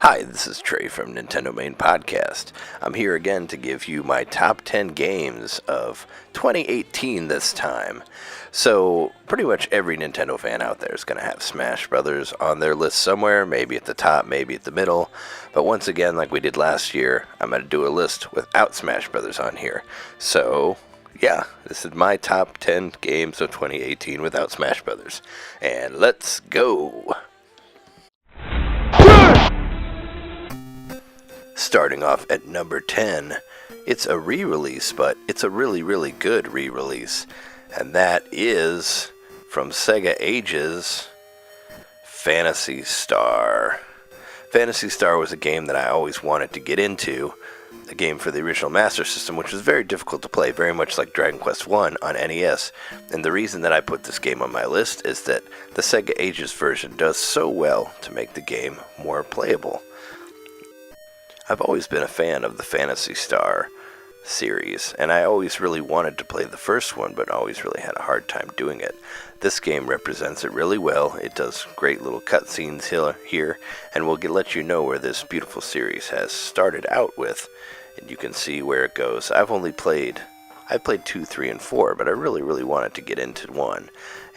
Hi, this is Trey from NintenDomain Podcast. I'm here again to give you my top 10 games of 2018 this time. So, pretty much every Nintendo fan out there is going to have Smash Brothers on their list somewhere, maybe at the top, maybe at the middle. But once again, like we did last year, I'm going to do a list without Smash Brothers on here. So, yeah, this is my top 10 games of 2018 without Smash Brothers. And let's go! Starting off at number 10, it's a re-release, but it's a really, really good re-release. And that is from Sega Ages, Phantasy Star. Phantasy Star was a game that I always wanted to get into, a game for the original Master System, which was very difficult to play, very much like Dragon Quest I on NES. And the reason that I put this game on my list is that the Sega Ages version does so well to make the game more playable. I've always been a fan of the Phantasy Star series, and I always really wanted to play the first one, but always really had a hard time doing it. This game represents it really well. It does great little cutscenes here, and will let you know where this beautiful series has started out with, and you can see where it goes. I played 2, 3, and 4, but I really wanted to get into 1,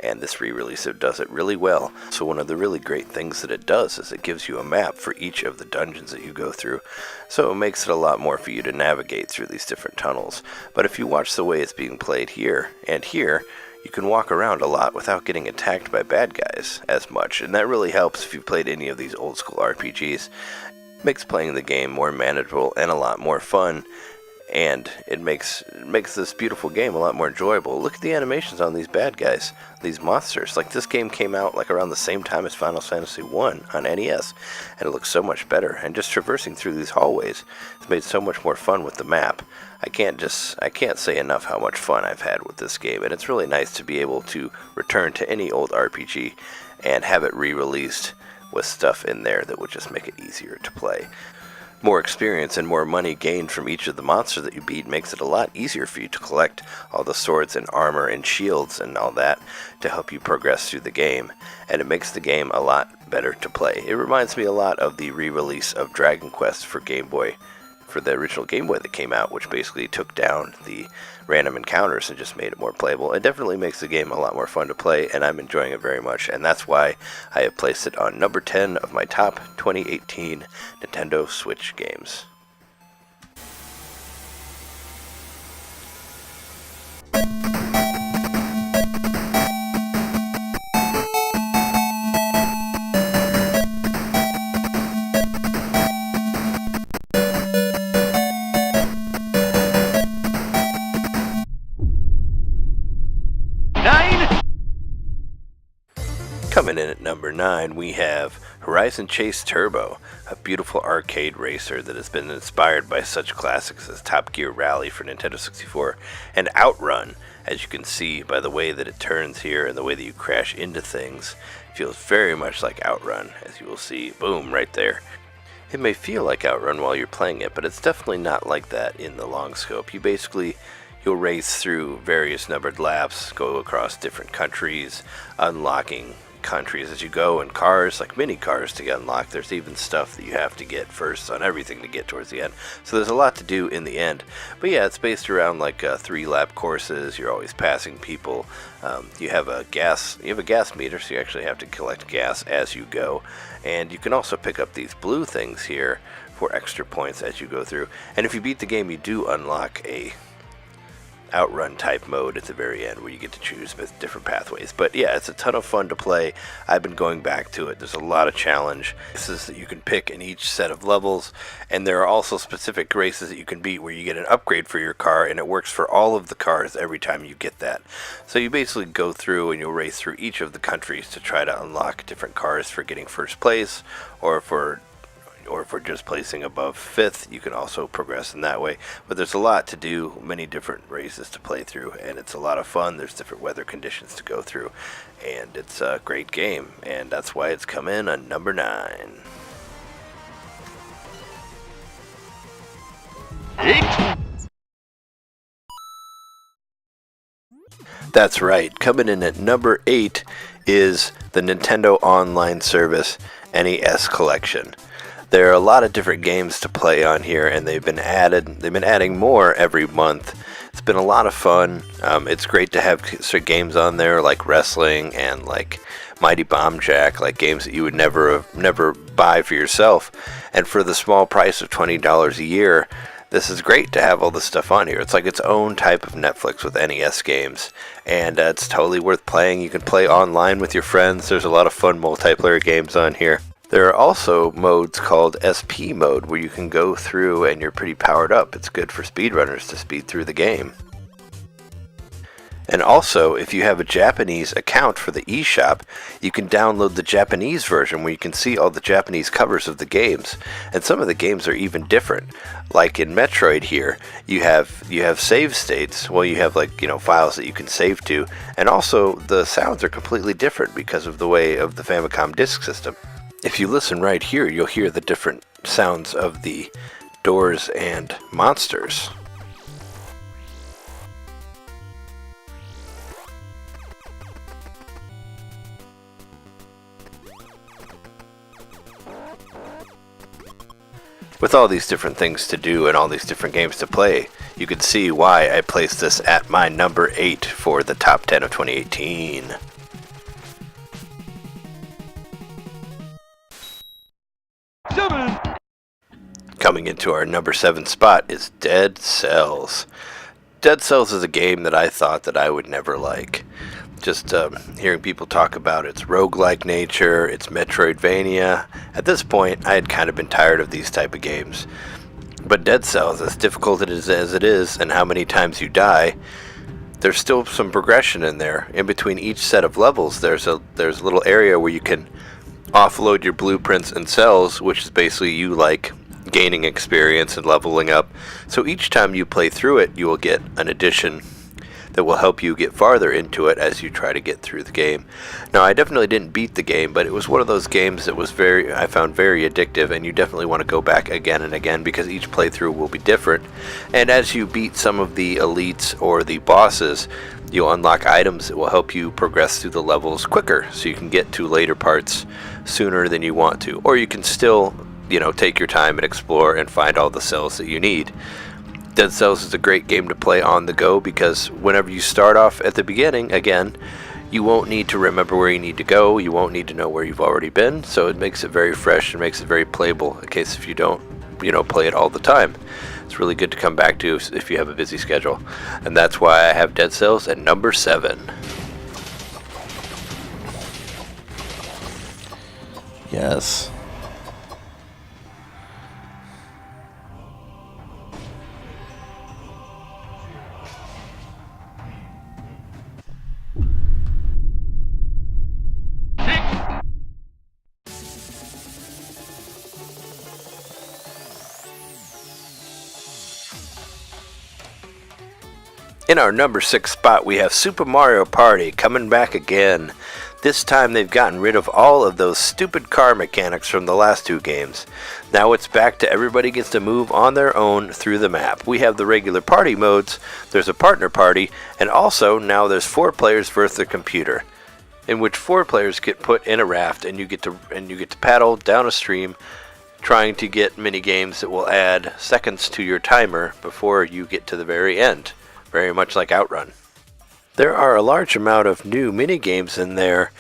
and this re-release does it really well. So one of the really great things that it does is it gives you a map for each of the dungeons that you go through, so it makes it a lot more for you to navigate through these different tunnels. But if you watch the way it's being played here and here, you can walk around a lot without getting attacked by bad guys as much, and that really helps if you've played any of these old school RPGs. It makes playing the game more manageable and a lot more fun, and it makes this beautiful game a lot more enjoyable. Look at the animations on these bad guys, these monsters. Like, this game came out like around the same time as Final Fantasy I on NES, and it looks so much better. And just traversing through these hallways has made so much more fun with the map. I can't say enough how much fun I've had with this game, and it's really nice to be able to return to any old RPG and have it re-released with stuff in there that would just make it easier to play. More experience and more money gained from each of the monsters that you beat makes it a lot easier for you to collect all the swords and armor and shields and all that to help you progress through the game, and it makes the game a lot better to play. It reminds me a lot of the re-release of Dragon Quest for Game Boy, for the original Game Boy that came out, which basically took down the random encounters and just made it more playable. It definitely makes the game a lot more fun to play, and I'm enjoying it very much, and that's why I have placed it on number 10 of my top 2018 Nintendo Switch games. Coming in at number 9, we have Horizon Chase Turbo, a beautiful arcade racer that has been inspired by such classics as Top Gear Rally for Nintendo 64 and Outrun. As you can see by the way that it turns here and the way that you crash into things, it feels very much like Outrun, as you will see, boom, right there. It may feel like Outrun while you're playing it, but it's definitely not like that in the long scope. You'll race through various numbered laps, go across different countries, unlocking countries as you go, and cars, like mini cars to get unlocked. There's even stuff that you have to get first on everything to get towards the end. So there's a lot to do in the end. But yeah, it's based around like 3-lap courses. You're always passing people. You have a gas meter, so you actually have to collect gas as you go. And you can also pick up these blue things here for extra points as you go through. And if you beat the game, you do unlock a Outrun type mode at the very end where you get to choose different pathways. But yeah, it's a ton of fun to play. I've been going back to it. There's a lot of challenge races that you can pick in each set of levels, and there are also specific races that you can beat where you get an upgrade for your car, and it works for all of the cars every time you get that. So you basically go through and you'll race through each of the countries to try to unlock different cars for getting first place, or for just placing above 5th. You can also progress in that way. But there's a lot to do, many different races to play through, and it's a lot of fun. There's different weather conditions to go through, and it's a great game, and that's why it's come in on number 9. 8. That's right, coming in at number 8 is the Nintendo Online Service NES Collection. There are a lot of different games to play on here, and they've been adding more every month. It's been a lot of fun. It's great to have games on there like wrestling and like Mighty Bomb Jack, like games that you would never buy for yourself. And for the small price of $20 a year, this is great to have all this stuff on here. It's like its own type of Netflix with NES games, and it's totally worth playing. You can play online with your friends. There's a lot of fun multiplayer games on here. There are also modes called SP mode where you can go through and you're pretty powered up. It's good for speedrunners to speed through the game. And also, if you have a Japanese account for the eShop, you can download the Japanese version where you can see all the Japanese covers of the games. And some of the games are even different. Like in Metroid here, you have save states. Well, you have files that you can save to, and also the sounds are completely different because of the way of the Famicom disk system. If you listen right here, you'll hear the different sounds of the doors and monsters. With all these different things to do and all these different games to play, you can see why I placed this at my number 8 for the top 10 of 2018. Coming into our number 7 spot is Dead Cells. Dead Cells is a game that I thought that I would never like. Just hearing people talk about its roguelike nature, its Metroidvania. At this point, I had kind of been tired of these type of games. But Dead Cells, as difficult as it is, and how many times you die, there's still some progression in there. In between each set of levels, there's a little area where you can offload your blueprints and cells, which is basically you like gaining experience and leveling up. So each time you play through it, you will get an addition that will help you get farther into it as you try to get through the game. Now, I definitely didn't beat the game, but it was one of those games that was I found very addictive, and you definitely want to go back again and again because each playthrough will be different. And as you beat some of the elites or the bosses, you'll unlock items that will help you progress through the levels quicker, so you can get to later parts sooner than you want to. Or you can still, take your time and explore and find all the cells that you need. Dead Cells is a great game to play on the go because whenever you start off at the beginning, again, you won't need to remember where you need to go. You won't need to know where you've already been. So it makes it very fresh and makes it very playable in case if you don't, play it all the time. It's really good to come back to if you have a busy schedule. And that's why I have Dead Cells at number 7. Yes. In our number 6 spot, we have Super Mario Party coming back again. This time they've gotten rid of all of those stupid car mechanics from the last 2 games. Now it's back to everybody gets to move on their own through the map. We have the regular party modes, there's a partner party, and also now there's 4 players versus the computer, in which 4 players get put in a raft and you get to paddle down a stream trying to get mini games that will add seconds to your timer before you get to the very end. Very much like Outrun. There are a large amount of new mini-games in there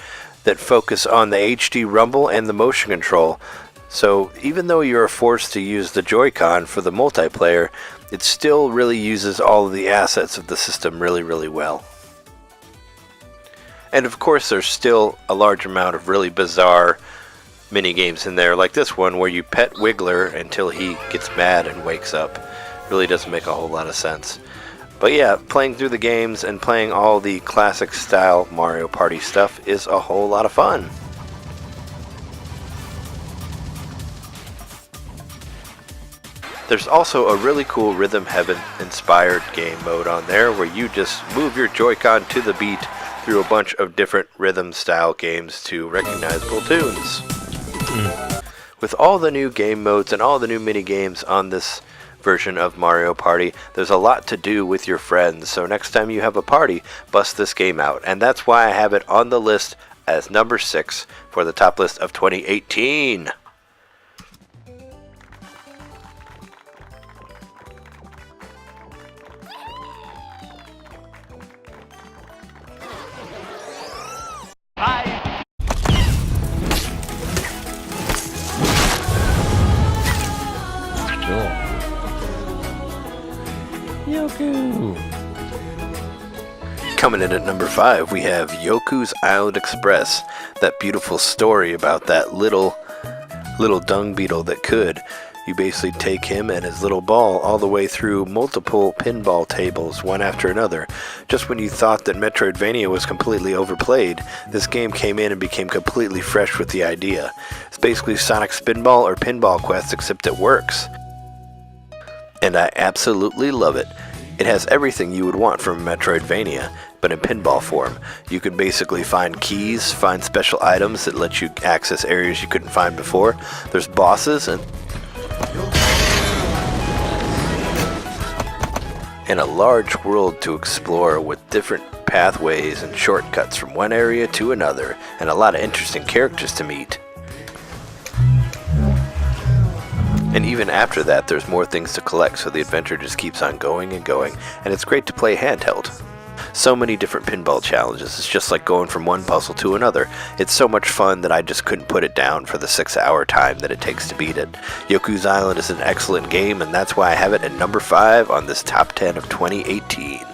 that focus on the HD rumble and the motion control. So even though you are forced to use the Joy-Con for the multiplayer, it still really uses all of the assets of the system really, really well. And of course there's still a large amount of really bizarre mini-games in there, like this one where you pet Wiggler until he gets mad and wakes up. Really doesn't make a whole lot of sense. But yeah, playing through the games and playing all the classic style Mario Party stuff is a whole lot of fun. There's also a really cool Rhythm Heaven inspired game mode on there where you just move your Joy-Con to the beat through a bunch of different rhythm style games to recognizable tunes. With all the new game modes and all the new mini games on this version of Mario Party, there's a lot to do with your friends, so next time you have a party, bust this game out. And that's why I have it on the list as number 6 for the top list of 2018. Yoku! Coming in at number 5, we have Yoku's Island Express. That beautiful story about that little dung beetle that could. You basically take him and his little ball all the way through multiple pinball tables, one after another. Just when you thought that Metroidvania was completely overplayed, this game came in and became completely fresh with the idea. It's basically Sonic Spinball or Pinball Quest, except it works. And I absolutely love it. It has everything you would want from a Metroidvania, but in pinball form. You can basically find keys, find special items that let you access areas you couldn't find before. There's bosses and a large world to explore with different pathways and shortcuts from one area to another, and a lot of interesting characters to meet. And even after that, there's more things to collect, so the adventure just keeps on going and going, and it's great to play handheld. So many different pinball challenges, it's just like going from one puzzle to another. It's so much fun that I just couldn't put it down for the 6-hour time that it takes to beat it. Yoku's Island is an excellent game, and that's why I have it at number 5 on this top 10 of 2018.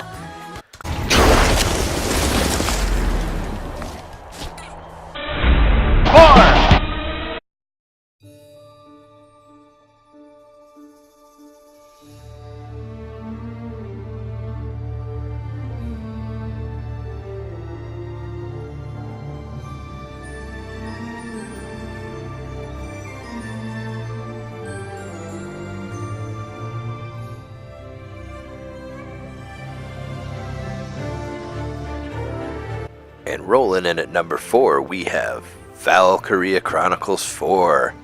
And rolling in at number 4, we have Valkyria Chronicles 4.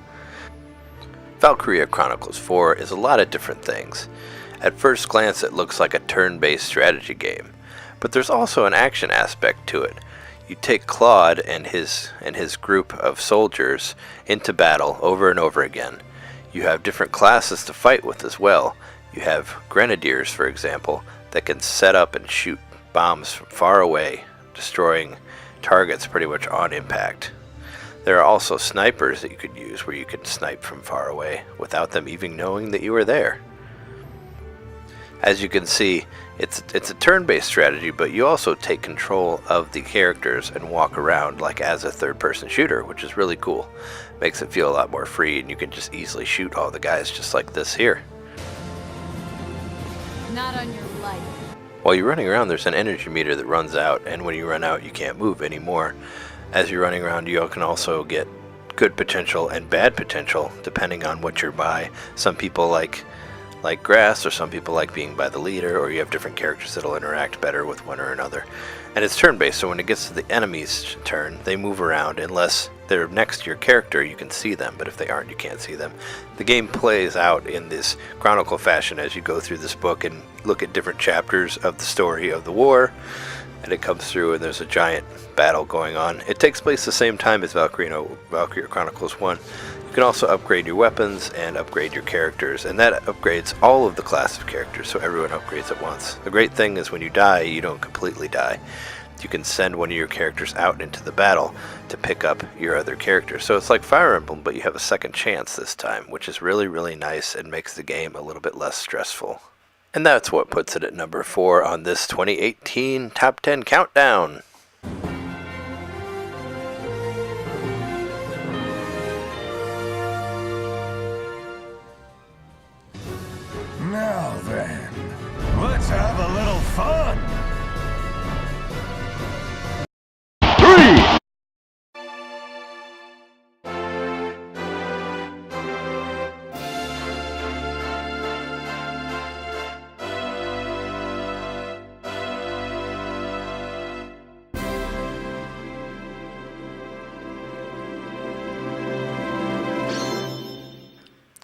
Valkyria Chronicles 4 is a lot of different things. At first glance, it looks like a turn-based strategy game, but there's also an action aspect to it. You take Claude and his group of soldiers into battle over and over again. You have different classes to fight with as well. You have grenadiers, for example, that can set up and shoot bombs from far away, destroying targets pretty much on impact. There are also snipers that you could use where you could snipe from far away without them even knowing that you were there. As you can see, it's a turn-based strategy, but you also take control of the characters and walk around like as a third-person shooter, which is really cool. Makes it feel a lot more free, and you can just easily shoot all the guys just like this here. Not on your life. While you're running around, there's an energy meter that runs out, and when you run out, you can't move anymore. As you're running around, you can also get good potential and bad potential, depending on what you're by. Some people like grass, or some people like being by the leader, or you have different characters that'll interact better with one or another. And it's turn-based, so when it gets to the enemy's turn, they move around. Unless they're next to your character, you can see them, but if they aren't, you can't see them. The game plays out in this chronicle fashion as you go through this book and look at different chapters of the story of the war, and it comes through and there's a giant battle going on. It takes place the same time as Valkyria Chronicles 1. You can also upgrade your weapons and upgrade your characters, and that upgrades all of the class of characters, so everyone upgrades at once. The great thing is when you die, you don't completely die. You can send one of your characters out into the battle to pick up your other character. So it's like Fire Emblem, but you have a second chance this time, which is really, really nice and makes the game a little bit less stressful. And that's what puts it at number 4 on this 2018 Top 10 Countdown. Now then, let's have a little fun!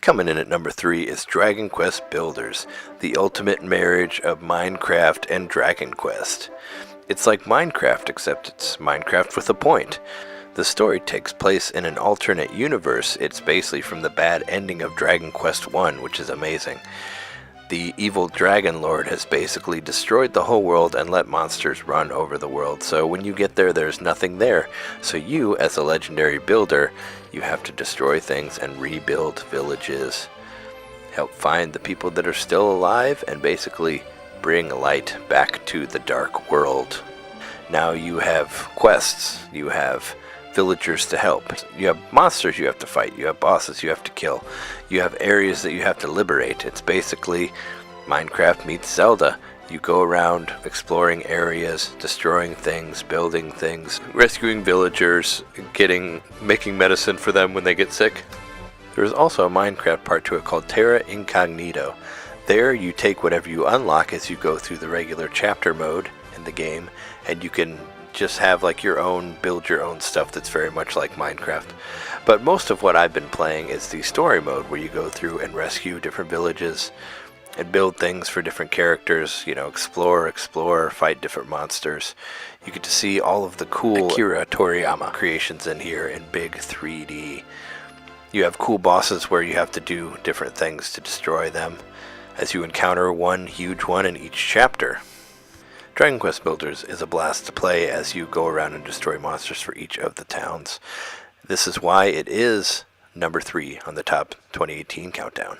Coming in at number 3 is Dragon Quest Builders, the ultimate marriage of Minecraft and Dragon Quest. It's like Minecraft, except it's Minecraft with a point. The story takes place in an alternate universe. It's basically from the bad ending of Dragon Quest 1, which is amazing. The evil Dragon Lord has basically destroyed the whole world and let monsters run over the world. So when you get there, there's nothing there. So you, as a legendary builder, you have to destroy things and rebuild villages, help find the people that are still alive, and basically bring light back to the dark world. Now you have quests, you have villagers to help, you have monsters you have to fight, you have bosses you have to kill, you have areas that you have to liberate. It's basically Minecraft meets Zelda. You go around exploring areas, destroying things, building things, rescuing villagers, making medicine for them when they get sick. There's also a Minecraft part to it called Terra Incognito. There you take whatever you unlock as you go through the regular chapter mode in the game, and you can just have like build your own stuff that's very much like Minecraft. But most of what I've been playing is the story mode, where you go through and rescue different villages and build things for different characters, explore, fight different monsters. You get to see all of the cool Akira Toriyama creations in here in big 3D. You have cool bosses where you have to do different things to destroy them, as you encounter one huge one in each chapter. Dragon Quest Builders is a blast to play as you go around and destroy monsters for each of the towns. This is why it is number 3 on the top 2018 countdown.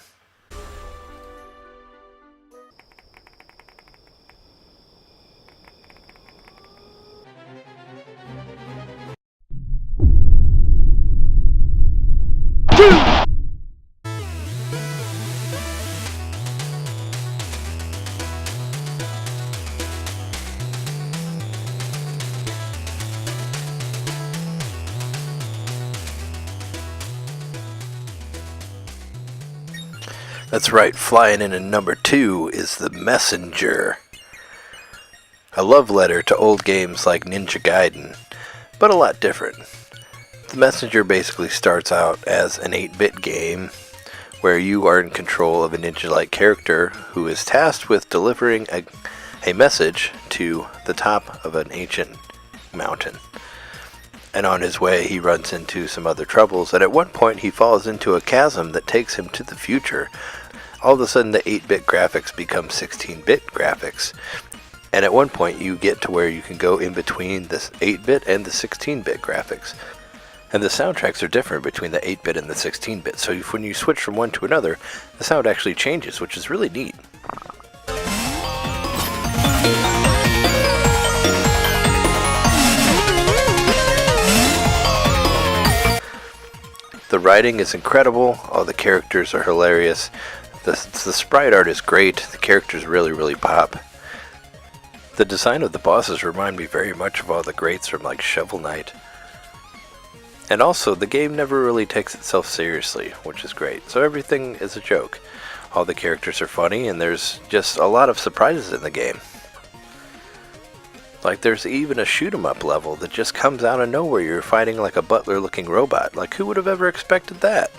That's right, flying in at number 2 is The Messenger. A love letter to old games like Ninja Gaiden, but a lot different. The Messenger basically starts out as an 8-bit game where you are in control of a ninja-like character who is tasked with delivering a message to the top of an ancient mountain. And on his way he runs into some other troubles, and at one point he falls into a chasm that takes him to the future. All of a sudden the 8-bit graphics become 16-bit graphics. And at one point you get to where you can go in between the 8-bit and the 16-bit graphics. And the soundtracks are different between the 8-bit and the 16-bit, so when you switch from one to another, the sound actually changes, which is really neat. The writing is incredible, all the characters are hilarious, the sprite art is great, the characters really pop. The design of the bosses remind me very much of all the greats from like Shovel Knight. And also, the game never really takes itself seriously, which is great, so everything is a joke. All the characters are funny, and there's just a lot of surprises in the game. Like, there's even a shoot-'em-up level that just comes out of nowhere. You're fighting like a butler-looking robot. Like, who would have ever expected that?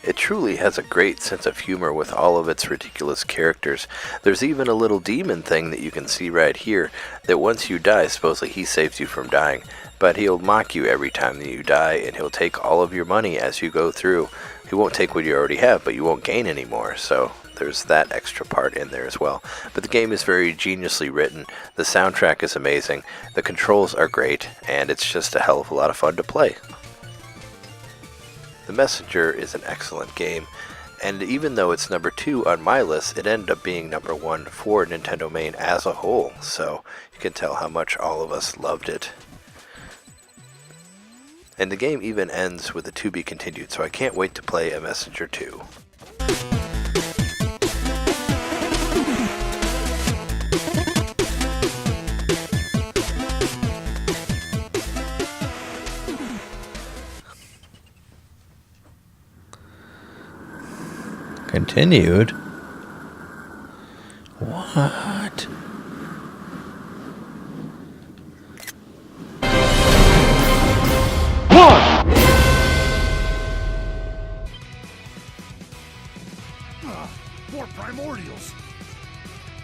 It truly has a great sense of humor with all of its ridiculous characters. There's even a little demon thing that you can see right here, that once you die, supposedly he saves you from dying, but he'll mock you every time that you die, and he'll take all of your money as you go through. He won't take what you already have, but you won't gain any more, so there's that extra part in there as well. But the game is very geniusly written, the soundtrack is amazing, the controls are great, and it's just a hell of a lot of fun to play. The Messenger is an excellent game, and even though it's number 2 on my list, it ended up being number 1 for NintenDomain as a whole, so you can tell how much all of us loved it. And the game even ends with a to be continued, so I can't wait to play a Messenger 2. Continued? What? More primordials.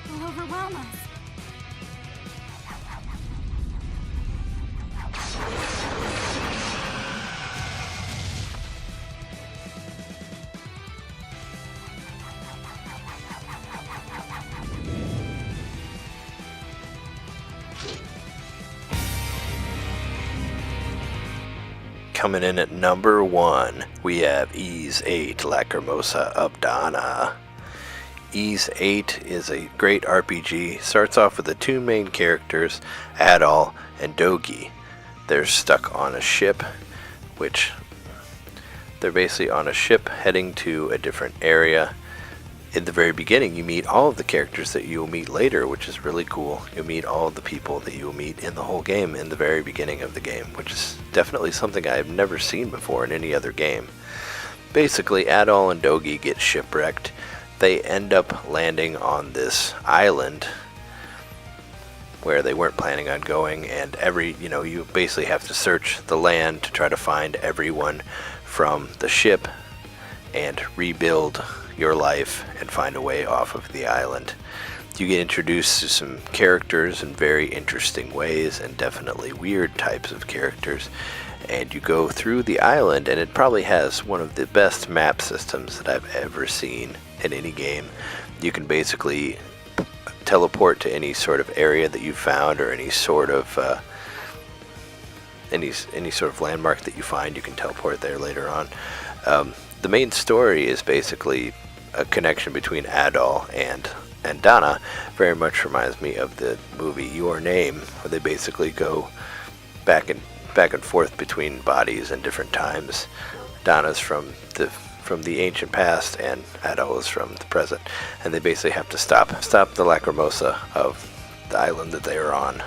Will overwhelm us. Coming in at number 1, we have YZ8 Lacrimosa of Dana. YZ8 is a great RPG. Starts off with the two main characters, Adol and Dogi. They're stuck on a ship, which they're basically on a ship heading to a different area. In the very beginning, you meet all of the characters that you'll meet later, which is really cool. You'll meet all of the people that you'll meet in the whole game in the very beginning of the game, which is definitely something I've never seen before in any other game. Basically, Adol and Dogi get shipwrecked. They end up landing on this island where they weren't planning on going, and you basically have to search the land to try to find everyone from the ship and rebuild your life and find a way off of the island. You get introduced to some characters in very interesting ways, and definitely weird types of characters, and you go through the island, and it probably has one of the best map systems that I've ever seen in any game. You can basically teleport to any sort of area that you found, or any sort of landmark that you find. You can teleport there later on. The main story is basically a connection between Adol and Donna. Very much reminds me of the movie Your Name, where they basically go back and forth between bodies in different times. Donna's from the ancient past, and Adol is from the present, and they basically have to stop the Lacrimosa of the island that they are on.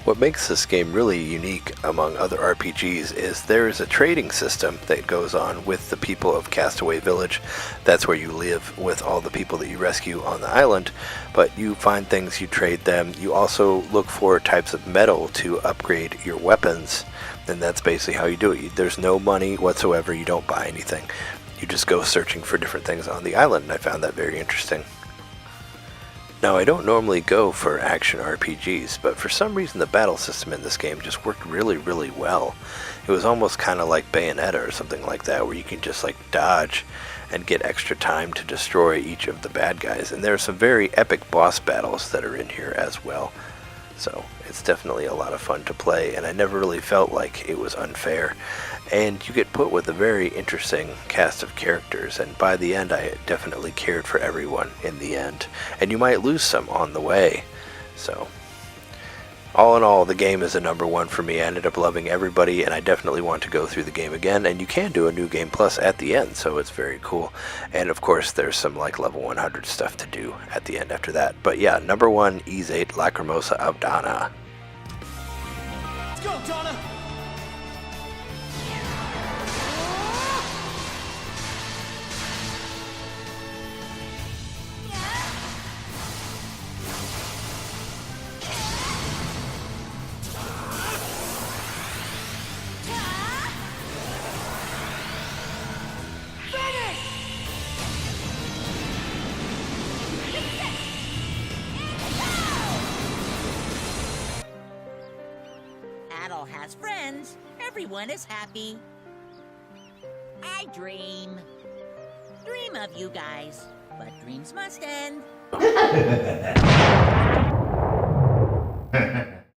What makes this game really unique among other RPGs is there is a trading system that goes on with the people of Castaway Village. That's where you live with all the people that you rescue on the island, but you find things, you trade them. You also look for types of metal to upgrade your weapons, and that's basically how you do it. There's no money whatsoever, you don't buy anything. You just go searching for different things on the island, and I found that very interesting. Now, I don't normally go for action RPGs, but for some reason the battle system in this game just worked really, really well. It was almost kind of like Bayonetta or something like that, where you can just like dodge and get extra time to destroy each of the bad guys. And there are some very epic boss battles that are in here as well. So it's definitely a lot of fun to play, and I never really felt like it was unfair. And you get put with a very interesting cast of characters, and by the end I definitely cared for everyone in the end. And you might lose some on the way. So all in all, the game is a #1 for me. I ended up loving everybody, and I definitely want to go through the game again. And you can do a new game plus at the end, so it's very cool. And of course there's some like level 100 stuff to do at the end after that. But yeah, #1, YZ8 Lacrimosa of Donna. Let's go, Donna! Adol has friends. Everyone is happy. I dream of you guys, but dreams must end.